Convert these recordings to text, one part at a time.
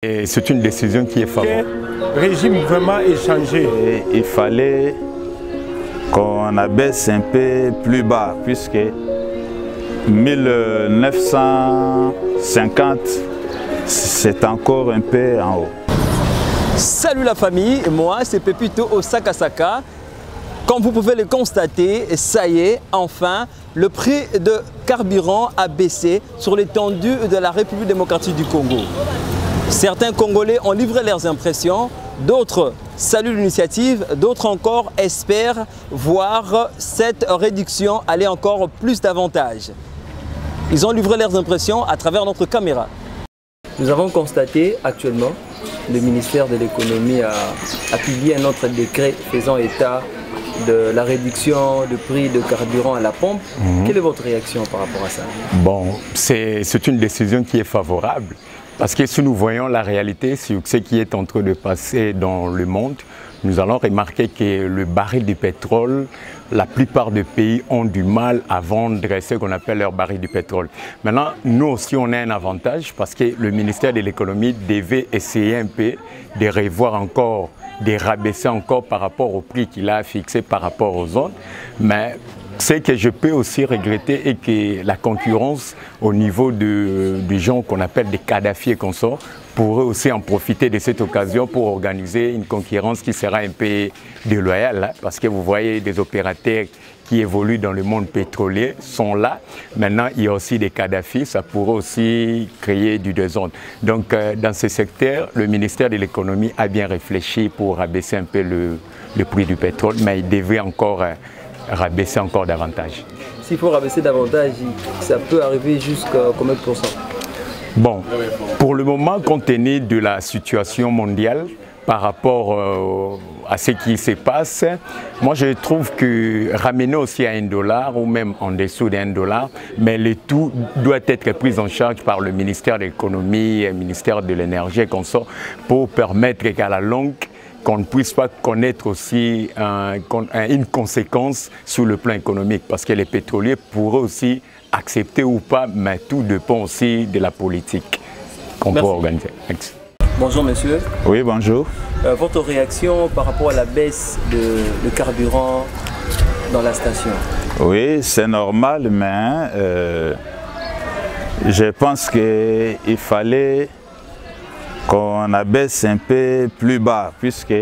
Et c'est une décision qui est favorable. Le régime vraiment échangé. Il fallait qu'on abaisse un peu plus bas, puisque 1950, c'est encore un peu en haut. Salut la famille, moi c'est Pepito Osakasaka. Comme vous pouvez le constater, ça y est, enfin, le prix de carburant a baissé sur l'étendue de la République démocratique du Congo. Certains Congolais ont livré leurs impressions, d'autres saluent l'initiative, d'autres encore espèrent voir cette réduction aller encore plus davantage. Ils ont livré leurs impressions à travers notre caméra. Nous avons constaté actuellement, le ministère de l'économie a publié un autre décret faisant état de la réduction du prix de carburant à la pompe. Quelle est votre réaction par rapport à ça? Bon, c'est une décision qui est favorable. Parce que si nous voyons la réalité sur ce qui est en train de passer dans le monde, nous allons remarquer que le baril de pétrole, la plupart des pays ont du mal à vendre ce qu'on appelle leur baril de pétrole. Maintenant, nous aussi, on a un avantage parce que le ministère de l'économie devait essayer un peu de revoir encore, de rabaisser encore par rapport au prix qu'il a fixé par rapport aux autres. Mais ce que je peux aussi regretter est que la concurrence au niveau des gens qu'on appelle des Kadhafi et consorts pourrait aussi en profiter de cette occasion pour organiser une concurrence qui sera un peu déloyale. Hein, parce que vous voyez des opérateurs qui évoluent dans le monde pétrolier sont là. Maintenant, il y a aussi des Kadhafi, ça pourrait aussi créer du désordre. Donc, dans ce secteur, le ministère de l'économie a bien réfléchi pour rabaisser un peu le prix du pétrole, mais il devait encore rabaisser encore davantage. S'il faut rabaisser davantage, ça peut arriver jusqu'à combien de pourcents? Bon, pour le moment, compte tenu de la situation mondiale par rapport à ce qui se passe, moi je trouve que ramener aussi à $1 ou même en dessous d'$1, mais le tout doit être pris en charge par le ministère de l'économie, le ministère de l'énergie et consorts pour permettre qu'à la longue, qu'on ne puisse pas connaître aussi une conséquence sur le plan économique, parce que les pétroliers pourraient aussi accepter ou pas, mais tout dépend aussi de la politique qu'on peut organiser. Bonjour monsieur. Oui, bonjour. Votre réaction par rapport à la baisse de carburant dans la station? Oui, c'est normal, mais je pense qu'il fallait qu'on abaisse un peu plus bas, puisque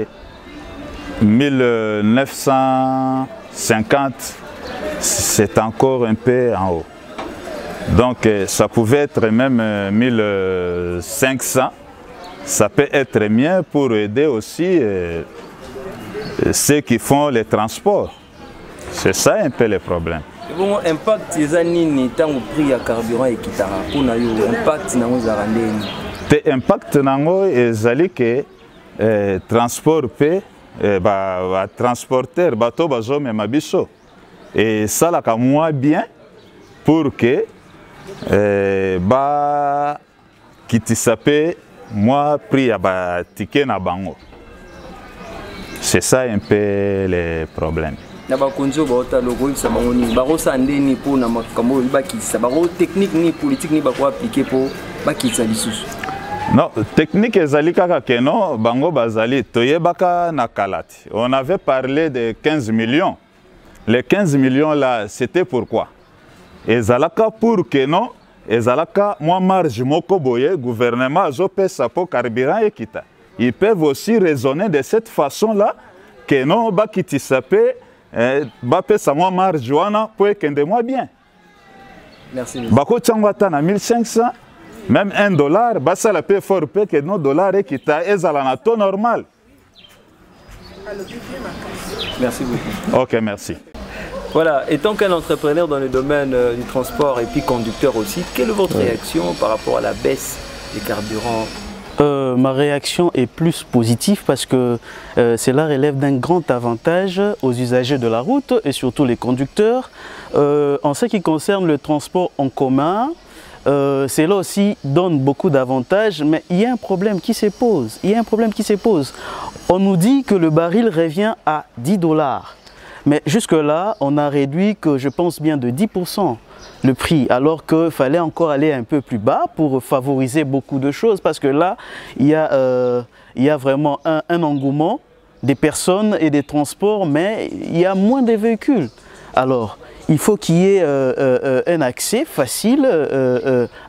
1950, c'est encore un peu en haut. Donc ça pouvait être même 1500, ça peut être mieux pour aider aussi ceux qui font les transports. C'est ça un peu le problème. Bon, impact les années tant au prix à carburant et qui t'a impact na uzarandeni. Te impact nango ezali que transport pe ba transporteur bato bazo mema biso et ça la ka moins bien pour que ba kitisape moi prix ba ticket na bango. C'est ça un peu le problème. Na ba konzo ba ota logo isa bangoni ba rosa ndeni pour na makambo ba kitisa ba technique ni politique ni ba ko appliquer pour ba kitisa lisusu. Non, technique ezali kaka keno bango bazali toyebaka na kalati. On avait parlé de 15 millions. Les 15 millions là, c'était pourquoi? Ezalaka pour keno, ezalaka moi marge moko boye gouvernement azope sapo carburant ekita. Ils peuvent aussi raisonner de cette façon là keno ba kitisape ba pesa moi marge wana pour kende moi bien. Merci. Bako tsangwata na 1500. Même $1, bah ça la paie fort que nos dollars et qui t'a à taux normal. Merci beaucoup. Ok, merci. Voilà, étant qu'un entrepreneur dans le domaine du transport et puis conducteur aussi, quelle est votre réaction par rapport à la baisse des carburants? Ma réaction est plus positive parce que cela relève d'un grand avantage aux usagers de la route et surtout les conducteurs. En ce qui concerne le transport en commun, cela aussi donne beaucoup d'avantages, mais il y a un problème qui se pose. On nous dit que le baril revient à $10. Mais jusque-là, on a réduit que je pense bien de 10% le prix, alors qu'il fallait encore aller un peu plus bas pour favoriser beaucoup de choses, parce que là, il y a vraiment un engouement des personnes et des transports, mais il y a moins de véhicules. Alors, il faut qu'il y ait un accès facile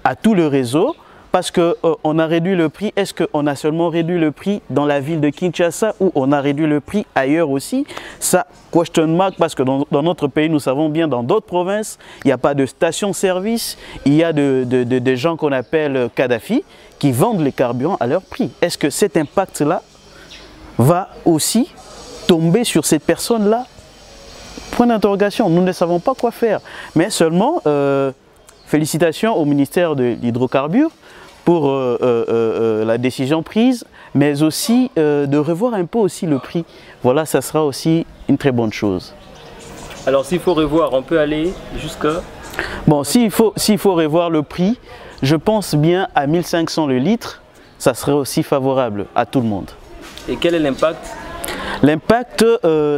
à tout le réseau, parce qu'on a réduit le prix. Est-ce qu'on a seulement réduit le prix dans la ville de Kinshasa ou on a réduit le prix ailleurs aussi? Ça, question mark, parce que dans notre pays, nous savons bien, dans d'autres provinces, il n'y a pas de station-service, il y a des gens qu'on appelle Kadhafi qui vendent les carburants à leur prix. Est-ce que cet impact-là va aussi tomber sur cette personne-là? Point d'interrogation, nous ne savons pas quoi faire. Mais seulement, félicitations au ministère de l'Hydrocarbures pour la décision prise, mais aussi de revoir un peu aussi le prix. Voilà, ça sera aussi une très bonne chose. Alors s'il faut revoir, on peut aller jusqu'à... Bon, s'il faut revoir le prix, je pense bien à 1500 le litre, ça serait aussi favorable à tout le monde. Et quel est l'impact? L'impact,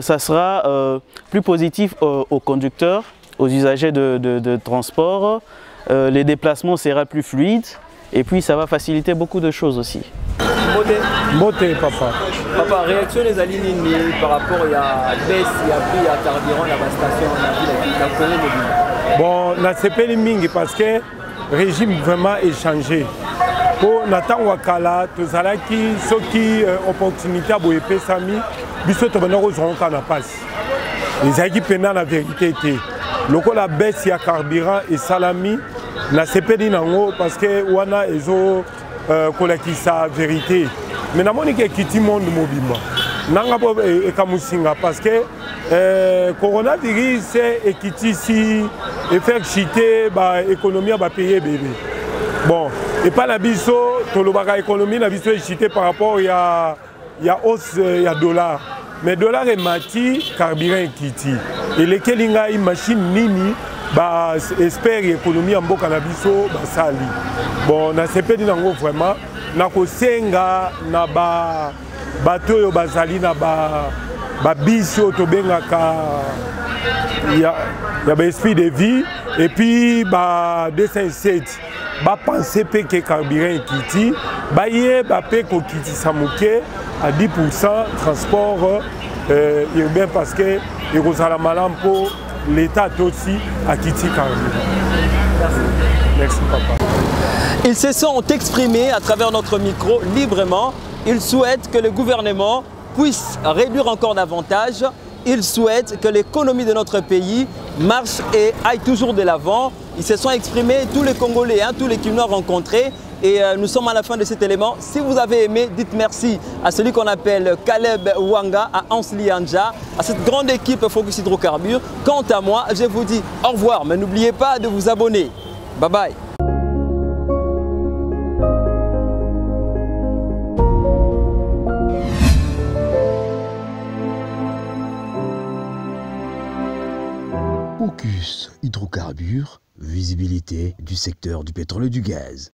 ça sera plus positif aux conducteurs, aux usagers de transport. Les déplacements seront plus fluides et puis ça va faciliter beaucoup de choses aussi. Moté, papa. Papa, réaction des alignés par rapport à baisse, il y a prix à carburant, la station, la ville. Bon, na sepeli mingi parce que le régime vraiment est changé. Pour Nathan Wakala, tous qui soki opportunité à boyepe sami, biso to bana kozonga kana passe. Les aiki pena la vérité était. Loko la baisse ya carburant et salami na sepeli nango parce que wana ezo kolakisa vérité. Mais namoni ke kiti monde mobimba. Nanga bo ekamusinga parce que coronavirus et kiti si et faire chiter ba économie ba payer bébé. Bon, et pas la biso, tolobaka économie la biso est chité par rapport il y a hausse il y a dollar. Mais dollar est mati, carburant est kiti. Et les kelinga une machine nini ba espère économie en boka na biso ba sali. Bon, na sepedi nango vraiment na ko senga na ba bato yo bazali na ba biso to bengaka ya ba esprit de vie et puis ba 207 ba penser que carburant kiti ba yé ba pe ko kiti samuke à 10% transport urbain parce que il rozala malam pour l'état aussi à kiti carburant. Merci papa. Ils se sont exprimés à travers notre micro librement. Ils souhaitent que le gouvernement puisse réduire encore davantage. Ils souhaitent que l'économie de notre pays marche et aille toujours de l'avant. Ils se sont exprimés, tous les Congolais, tous les Kinois rencontrés. Et nous sommes à la fin de cet élément. Si vous avez aimé, dites merci à celui qu'on appelle Caleb Wanga, à Hans Lianja, à cette grande équipe Focus Hydrocarbures. Quant à moi, je vous dis au revoir. Mais n'oubliez pas de vous abonner. Bye bye. Focus Hydrocarbures, visibilité du secteur du pétrole et du gaz.